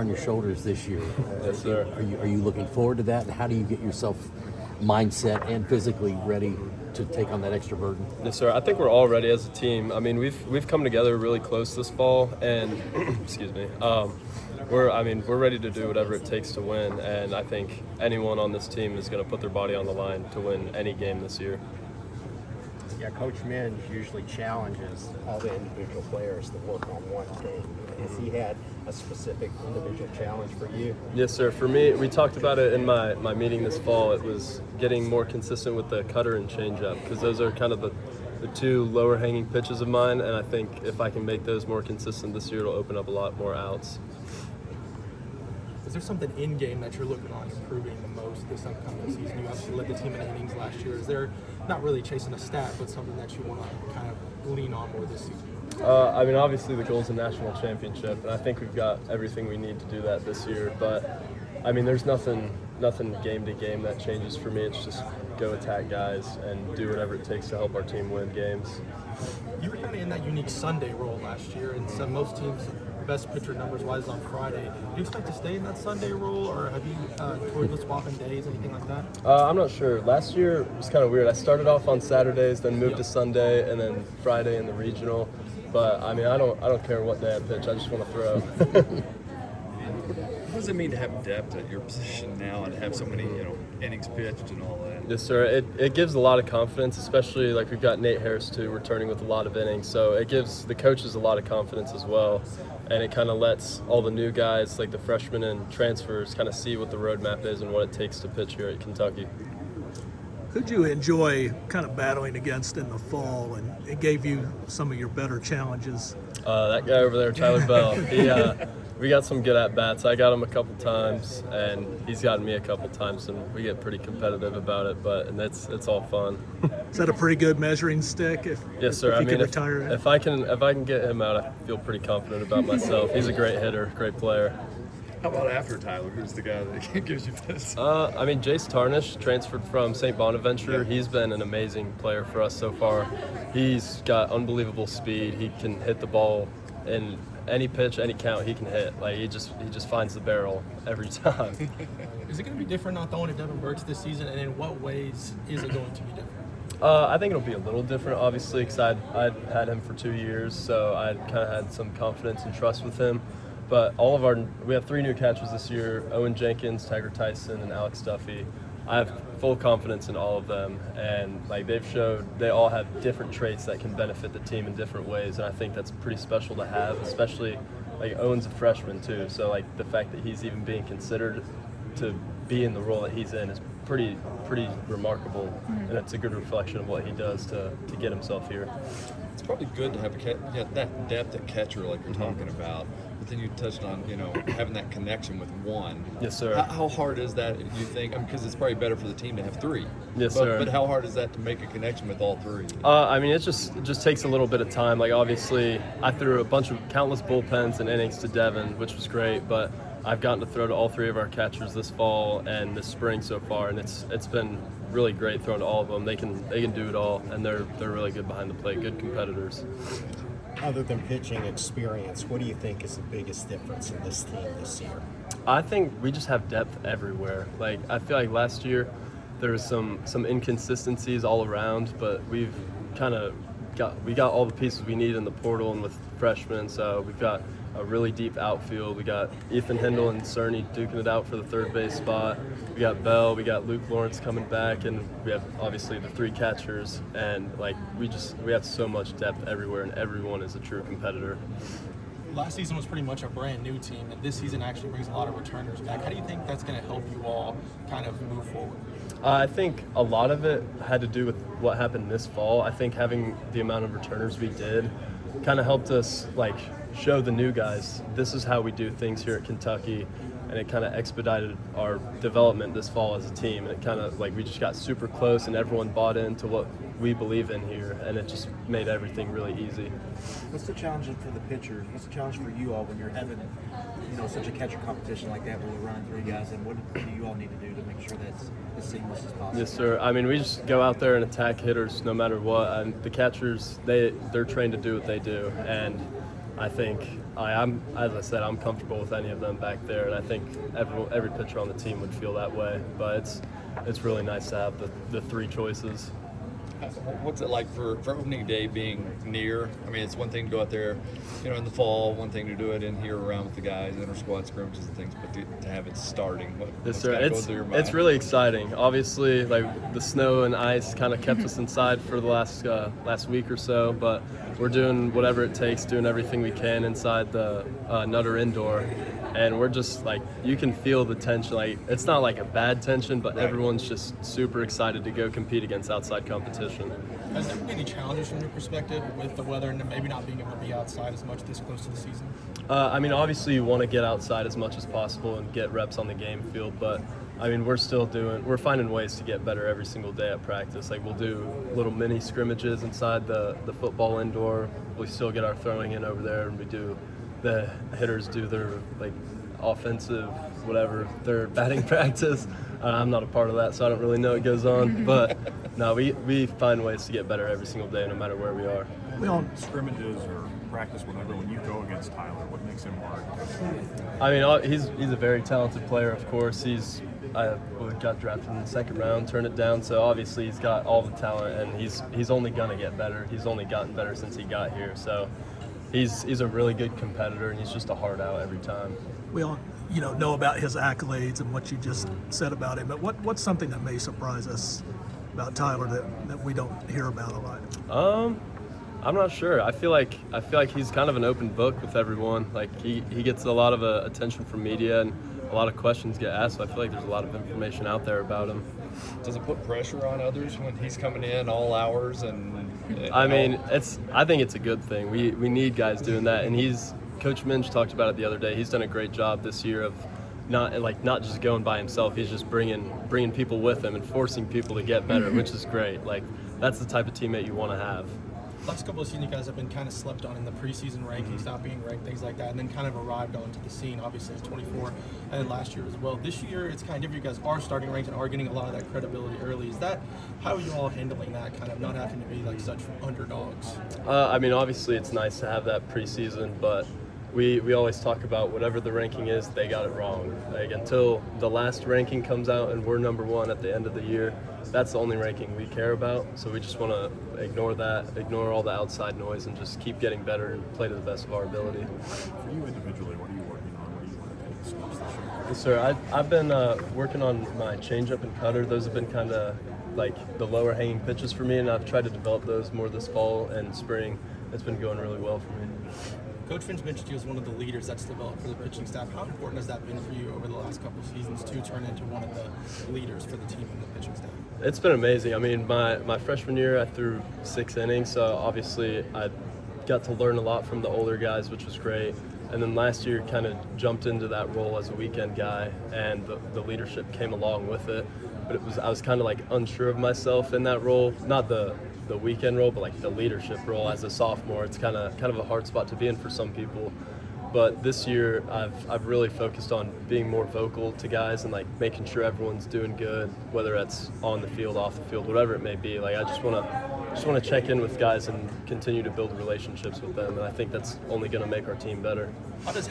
on your shoulders this year. Yes, sir. Are you looking forward to that? And how do you get yourself mindset and physically ready to take on that extra burden? Yes, sir. I think we're all ready as a team. I mean, we've come together really close this fall, and excuse me. We're ready to do whatever it takes to win, and I think anyone on this team is going to put their body on the line to win any game this year. Yeah, Coach Minge usually challenges all the individual players to work on one thing. Has he had a specific individual challenge for you? Yes, sir. For me, we talked about it in my meeting this fall. It was getting more consistent with the cutter and changeup, because those are kind of the two lower hanging pitches of mine, and I think if I can make those more consistent this year, it'll open up a lot more outs. Is there something in game that you're looking on improving the most this upcoming season? You obviously led the team in innings last year. Is there, not really chasing a stat, but something that you want to kind of lean on more this season? Obviously the goal is a national championship, and I think we've got everything we need to do that this year. But there's nothing game to game that changes for me. It's just go attack guys and do whatever it takes to help our team win games. You were kind of in that unique Sunday role last year, and so most teams' best pitcher numbers-wise on Friday. Do you expect to stay in that Sunday role, or have you toyed with swapping days, anything like that? I'm not sure. Last year was kind of weird. I started off on Saturdays, then moved to Sunday, and then Friday in the regional. But I don't care what day I pitch. I just want to throw. What does it mean to have depth at your position now and have so many, innings pitched and all that? Yes, sir. It gives a lot of confidence, especially like we've got Nate Harris too, returning with a lot of innings. So it gives the coaches a lot of confidence as well. And it kind of lets all the new guys, like the freshmen and transfers, kind of see what the roadmap is and what it takes to pitch here at Kentucky. Who'd you enjoy kind of battling against in the fall, and it gave you some of your better challenges? That guy over there, Tyler Bell. We got some good at-bats. I got him a couple times, and he's gotten me a couple times, and we get pretty competitive about it, and it's all fun. Is that a pretty good measuring stick? Yes, sir. If I can get him out, I feel pretty confident about myself. He's a great hitter, great player. How about after Tyler? Who's the guy that gives you this? Jace Tarnish transferred from St. Bonaventure. He's been an amazing player for us so far. He's got unbelievable speed. He can hit the ball in any pitch, any count. He can hit. Like he just finds the barrel every time. Is it going to be different not throwing to Devin Burks this season, and in what ways is it going to be different? I think it'll be a little different, obviously, because I'd had him for 2 years, so I kind of had some confidence and trust with him. But we have 3 new catchers this year: Owen Jenkins, Tiger Tyson, and Alex Duffy. I have full confidence in all of them, and they've showed they all have different traits that can benefit the team in different ways, and I think that's pretty special to have, especially Owen's a freshman too, so the fact that he's even being considered to be in the role that he's in is pretty remarkable, and it's a good reflection of what he does to get himself here. It's probably good to have that depth at catcher like you're talking about. But then you touched on, having that connection with one. Yes, sir. How hard is that, you think? Because it's probably better for the team to have 3. Yes, sir. But how hard is that to make a connection with all 3? It just takes a little bit of time. Obviously, I threw countless bullpens and innings to Devin, which was great, but I've gotten to throw to all 3 of our catchers this fall and this spring so far, and it's been really great throwing to all of them. They can do it all, and they're really good behind the plate, good competitors. Other than pitching experience, what do you think is the biggest difference in this team this year? I think we just have depth everywhere. I feel like last year there was some inconsistencies all around, but we've kind of got all the pieces we need in the portal and with freshmen. So we've got a really deep outfield. We got Ethan Hindle and Cerny duking it out for the third base spot. We got Bell, we got Luke Lawrence coming back, and we have obviously the 3 catchers, and we have so much depth everywhere, and everyone is a true competitor. Last season was pretty much a brand new team, and this season actually brings a lot of returners back. How do you think that's going to help you all kind of move forward? I think a lot of it had to do with what happened this fall. I think having the amount of returners we did kind of helped us show the new guys this is how we do things here at Kentucky, and it kind of expedited our development this fall as a team, and it kind of we just got super close and everyone bought into what we believe in here, and it just made everything really easy. What's the challenge for the pitchers? What's the challenge for you all when you're having such a catcher competition like that where you're running 3 guys, and what do you all need to do to make sure that's as seamless as possible? Yes, sir. We just go out there and attack hitters no matter what, and the catchers, they're trained to do what they do, and I think as I said, I'm comfortable with any of them back there, and I think every pitcher on the team would feel that way. But it's really nice to have the three choices. What's it like for opening day being near? I mean, it's one thing to go out there, in the fall, one thing to do it in here around with the guys, inter-squad scrimmages and things, but to have it starting, what's gotta go through your mind? It's really exciting. Obviously, like the snow and ice kind of kept us inside for the last week or so, but we're doing whatever it takes, doing everything we can inside the Nutter Indoor. And we're just like, you can feel the tension. Like, it's not like a bad tension, but everyone's just super excited to go compete against outside competition. Has there been any challenges from your perspective with the weather and maybe not being able to be outside as much this close to the season? I mean, obviously you want to get outside as much as possible and get reps on the game field, but I mean, we're finding ways to get better every single day at practice. Like, we'll do little mini scrimmages inside the football indoor. We still get our throwing in over there, and the hitters do their like offensive whatever, their batting practice. I'm not a part of that, so I don't really know what goes on. But no, we find ways to get better every single day, no matter where we are. Scrimmages or practice, whatever, when you go against Tyler, what makes him hard? I mean, he's a very talented player, of course. Got drafted in the second round, turned it down, so obviously he's got all the talent, and he's only gonna get better. He's only gotten better since he got here, so he's a really good competitor, and he's just a hard out every time. We all, know about his accolades and what you just said about him, but what's something that may surprise us about Tyler that we don't hear about a lot? I'm not sure. I feel like he's kind of an open book with everyone. Like, he gets a lot of attention from media, and a lot of questions get asked, so I feel like there's a lot of information out there about him. Does it put pressure on others when he's coming in all hours? I mean, I think it's a good thing. We need guys doing that, and Coach Minch talked about it the other day. He's done a great job this year of not just going by himself. He's just bringing people with him and forcing people to get better, which is great. Like, that's the type of teammate you want to have. Last couple of seasons, you guys have been kind of slept on in the preseason rankings, not being ranked, things like that, and then kind of arrived onto the scene, obviously, as 24, and then last year as well. This year, it's kind of different. You guys are starting ranked and are getting a lot of that credibility early. How are you all handling that, kind of not having to be like such underdogs? I mean, obviously, it's nice to have that preseason, but we always talk about whatever the ranking is, they got it wrong. Like, until the last ranking comes out and we're number one at the end of the year, that's the only ranking we care about. So we just want to ignore all the outside noise, and just keep getting better and play to the best of our ability. For you individually, what are you working on? What do you want to take steps this year? Yes, sir. I've been working on my changeup and cutter. Those have been kind of like the lower hanging pitches for me, and I've tried to develop those more this fall and spring. It's been going really well for me. Coach Finch mentioned you as one of the leaders that's developed for the pitching staff. How important has that been for you over the last couple of seasons to turn into one of the leaders for the team and the pitching staff? It's been amazing. I mean, my freshman year, I threw 6 innings, so obviously I got to learn a lot from the older guys, which was great. And then last year, kind of jumped into that role as a weekend guy, and the leadership came along with it. But I was kind of like unsure of myself in that role, not the weekend role, but like the leadership role as a sophomore. It's kind of a hard spot to be in for some people. But this year, I've really focused on being more vocal to guys and like making sure everyone's doing good, whether it's on the field, off the field, whatever it may be. Like, I just want to check in with guys and continue to build relationships with them, and I think that's only going to make our team better. How does